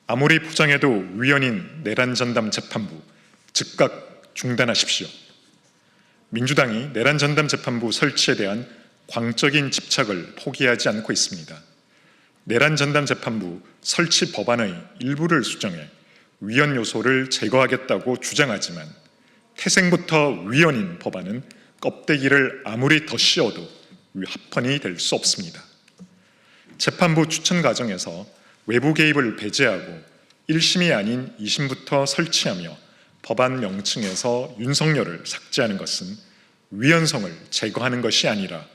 아무리 포장해도 위헌인 내란 전담 재판부 즉각 중단하십시오. 민주당이 내란 전담 재판부 설치에 대한 광적인 집착을 포기하지 않고 있습니다. 내란 전담 재판부 설치 법안의 일부를 수정해 위헌 요소를 제거하겠다고 주장하지만 태생부터 위헌인 법안은 껍데기를 아무리 더 씌워도 합헌이 될 수 없습니다. 재판부 추천 과정에서 외부 개입을 배제하고 1심이 아닌 2심부터 설치하며 법안 명칭에서 윤석열을 삭제하는 것은 위헌성을 제거하는 것이 아니라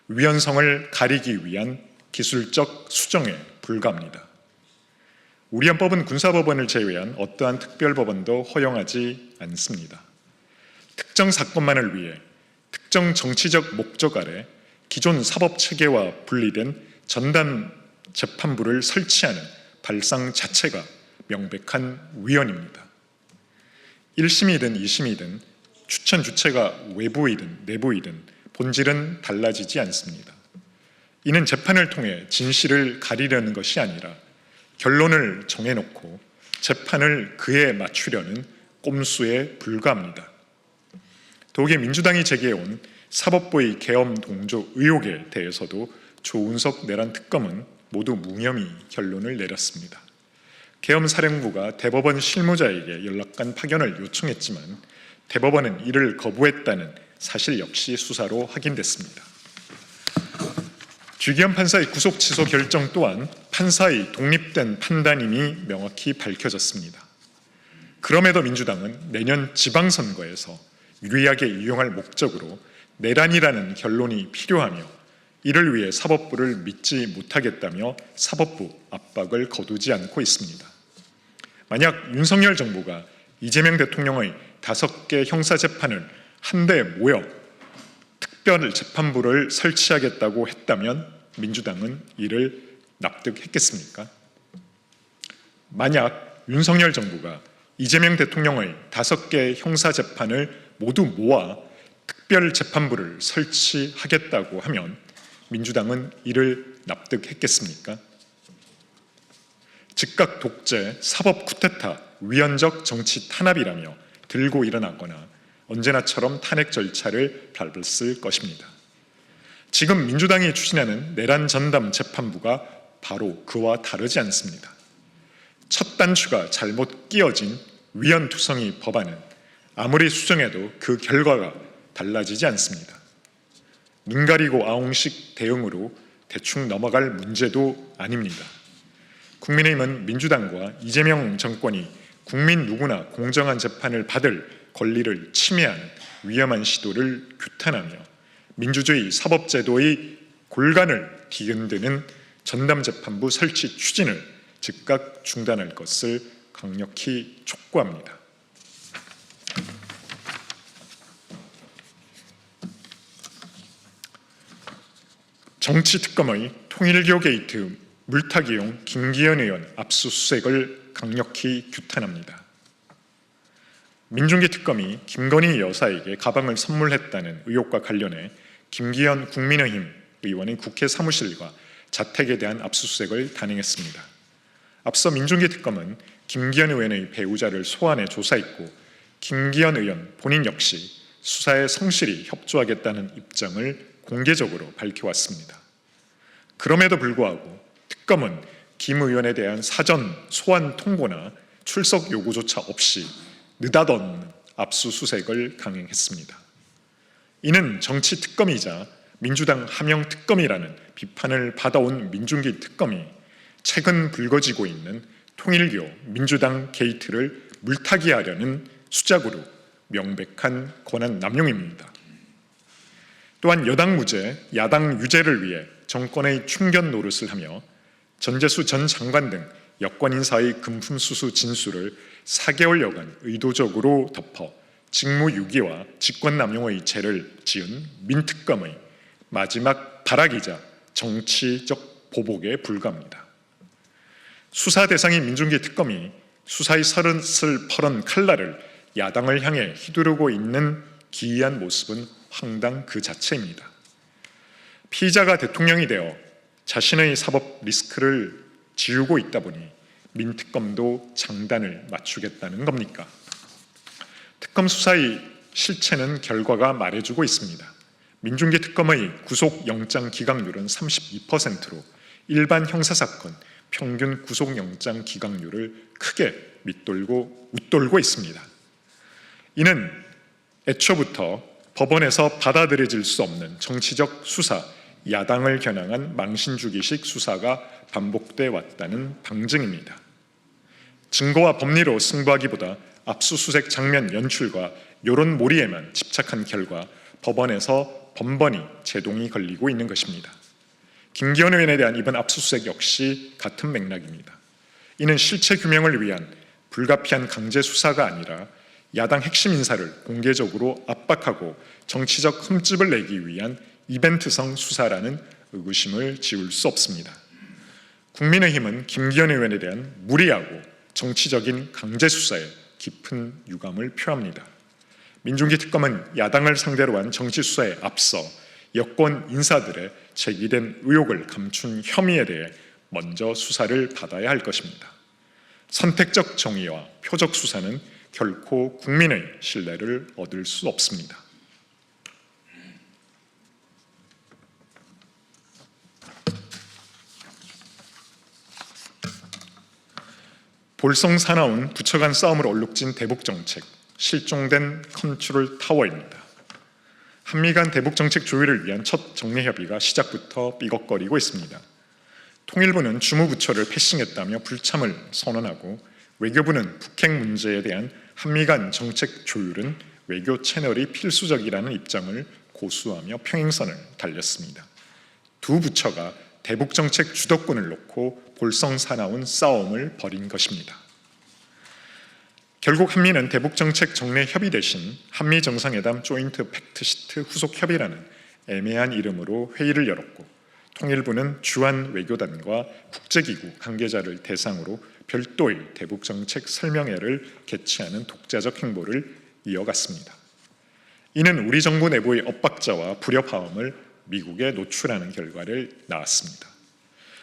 위헌성을 가리기 위한 기술적 수정에 불과합니다. 우리 헌법은 군사법원을 제외한 어떠한 특별법원도 허용하지 않습니다. 특정 사건만을 위해 특정 정치적 목적 아래 기존 사법체계와 분리된 전담 재판부를 설치하는 발상 자체가 명백한 위헌입니다. 1심이든 2심이든 추천 주체가 외부이든 내부이든 본질은 달라지지 않습니다. 이는 재판을 통해 진실을 가리려는 것이 아니라 결론을 정해놓고 재판을 그에 맞추려는 꼼수에 불과합니다. 더욱이 민주당이 제기해온 사법부의 계엄 동조 의혹에 대해서도 조은석 내란 특검은 모두 무혐의 결론을 내렸습니다. 계엄 사령부가 대법원 실무자에게 연락간 파견을 요청했지만 대법원은 이를 거부했다는 사실 역시 수사로 확인됐습니다. 주기현 판사의 구속 취소 결정 또한 판사의 독립된 판단임이 명확히 밝혀졌습니다. 그럼에도 민주당은 내년 지방선거에서 유리하게 이용할 목적으로 내란이라는 결론이 필요하며 이를 위해 사법부를 믿지 못하겠다며 사법부 압박을 거두지 않고 있습니다. 만약 윤석열 정부가 이재명 대통령의 5개 형사재판을 한데 모여 특별재판부를 설치하겠다고 했다면 민주당은 이를 납득했겠습니까? 만약 윤석열 정부가 이재명 대통령의 5개 형사재판을 모두 모아 특별재판부를 설치하겠다고 하면 민주당은 이를 납득했겠습니까? 즉각 독재, 사법 쿠데타, 위헌적 정치 탄압이라며 들고 일어나거나 언제나처럼 탄핵 절차를 밟았을 것입니다. 지금 민주당이 추진하는 내란 전담 재판부가 바로 그와 다르지 않습니다. 첫 단추가 잘못 끼어진 위헌투성이 법안은 아무리 수정해도 그 결과가 달라지지 않습니다. 눈 가리고 아웅식 대응으로 대충 넘어갈 문제도 아닙니다. 국민의힘은 민주당과 이재명 정권이 국민 누구나 공정한 재판을 받을 권리를 침해하는 위험한 시도를 규탄하며 민주주의 사법제도의 골간을 뒤흔드는 전담재판부 설치 추진을 즉각 중단할 것을 강력히 촉구합니다. 정치특검의 통일교 게이트 물타기용 김기현 의원 압수수색을 강력히 규탄합니다. 민중기 특검이 김건희 여사에게 가방을 선물했다는 의혹과 관련해 김기현 국민의힘 의원의 국회 사무실과 자택에 대한 압수수색을 단행했습니다. 앞서 민중기 특검은 김기현 의원의 배우자를 소환해 조사했고 김기현 의원 본인 역시 수사에 성실히 협조하겠다는 입장을 공개적으로 밝혀왔습니다. 그럼에도 불구하고 특검은 김 의원에 대한 사전 소환 통보나 출석 요구조차 없이 느닷없는 압수수색을 강행했습니다. 이는 정치 특검이자 민주당 하명 특검이라는 비판을 받아온 민중기 특검이 최근 불거지고 있는 통일교 민주당 게이트를 물타기하려는 수작으로 명백한 권한 남용입니다. 또한 여당 무죄, 야당 유죄를 위해 정권의 충견 노릇을 하며 전재수 전 장관 등 여권 인사의 금품수수 진술을 4개월여간 의도적으로 덮어 직무유기와 직권남용의 죄를 지은 민특검의 마지막 발악이자 정치적 보복에 불과합니다. 수사 대상인 민중기 특검이 수사의 서른을 퍼런 칼날을 야당을 향해 휘두르고 있는 기이한 모습은 황당 그 자체입니다. 피의자가 대통령이 되어 자신의 사법 리스크를 지우고 있다 보니 민특검도 장단을 맞추겠다는 겁니까? 특검 수사의 실체는 결과가 말해주고 있습니다. 민중기 특검의 구속영장 기각률은 32%로 일반 형사사건 평균 구속영장 기각률을 크게 웃돌고 있습니다. 이는 애초부터 법원에서 받아들여질 수 없는 정치적 수사, 야당을 겨냥한 망신주기식 수사가 반복돼 왔다는 방증입니다. 증거와 법리로 승부하기보다 압수수색 장면 연출과 여론몰이에만 집착한 결과 법원에서 번번이 제동이 걸리고 있는 것입니다. 김기현 의원에 대한 이번 압수수색 역시 같은 맥락입니다. 이는 실체 규명을 위한 불가피한 강제 수사가 아니라 야당 핵심 인사를 공개적으로 압박하고 정치적 흠집을 내기 위한 이벤트성 수사라는 의구심을 지울 수 없습니다. 국민의힘은 김기현 의원에 대한 무리하고 정치적인 강제 수사에 깊은 유감을 표합니다. 민중기 특검은 야당을 상대로 한 정치 수사에 앞서 여권 인사들의 제기된 의혹을 감춘 혐의에 대해 먼저 수사를 받아야 할 것입니다. 선택적 정의와 표적 수사는 결코 국민의 신뢰를 얻을 수 없습니다. 볼성 사나운 부처 간 싸움으로 얼룩진 대북정책, 실종된 컨트롤 타워입니다. 한미 간 대북정책 조율을 위한 첫 정례협의가 시작부터 삐걱거리고 있습니다. 통일부는 주무부처를 패싱했다며 불참을 선언하고 외교부는 북핵 문제에 대한 한미 간 정책 조율은 외교 채널이 필수적이라는 입장을 고수하며 평행선을 달렸습니다. 두 부처가 대북정책 주도권을 놓고 볼성사나운 싸움을 벌인 것입니다. 결국 한미는 대북정책 정례 협의 대신 한미정상회담 조인트 팩트시트 후속 협의라는 애매한 이름으로 회의를 열었고 통일부는 주한 외교단과 국제기구 관계자를 대상으로 별도의 대북정책 설명회를 개최하는 독자적 행보를 이어갔습니다. 이는 우리 정부 내부의 엇박자와 불협화음을 미국에 노출하는 결과를 낳았습니다.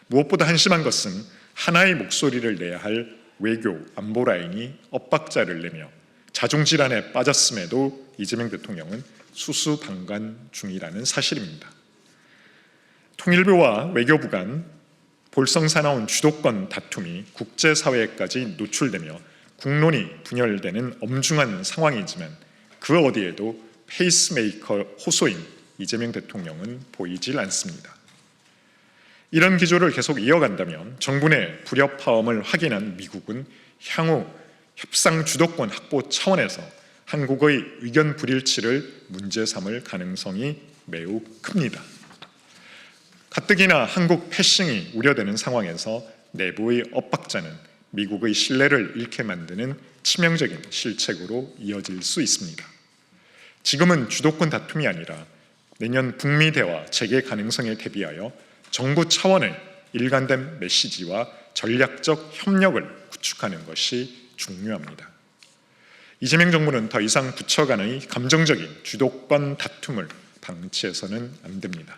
무엇보다 한심한 것은 하나의 목소리를 내야 할 외교 안보 라인이 엇박자를 내며 자중질환에 빠졌음에도 이재명 대통령은 수수방관 중이라는 사실입니다. 통일부와 외교부 간 볼성사나운 주도권 다툼이 국제사회까지 노출되며 국론이 분열되는 엄중한 상황이지만 그 어디에도 페이스메이커 호소인 이재명 대통령은 보이질 않습니다. 이런 기조를 계속 이어간다면 정부 내 불협화음을 확인한 미국은 향후 협상 주도권 확보 차원에서 한국의 의견 불일치를 문제 삼을 가능성이 매우 큽니다. 가뜩이나 한국 패싱이 우려되는 상황에서 내부의 엇박자는 미국의 신뢰를 잃게 만드는 치명적인 실책으로 이어질 수 있습니다. 지금은 주도권 다툼이 아니라 내년 북미 대화 재개 가능성에 대비하여 정부 차원의 일관된 메시지와 전략적 협력을 구축하는 것이 중요합니다. 이재명 정부는 더 이상 부처 간의 감정적인 주도권 다툼을 방치해서는 안 됩니다.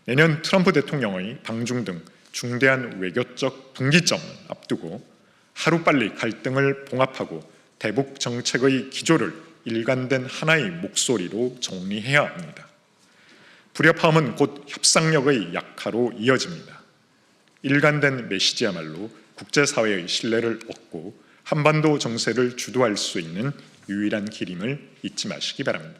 내년 트럼프 대통령의 방중 등 중대한 외교적 분기점을 앞두고 하루빨리 갈등을 봉합하고 대북 정책의 기조를 일관된 하나의 목소리로 정리해야 합니다. 불협화음은 곧 협상력의 약화로 이어집니다. 일관된 메시지야말로 국제사회의 신뢰를 얻고 한반도 정세를 주도할 수 있는 유일한 길임을 잊지 마시기 바랍니다.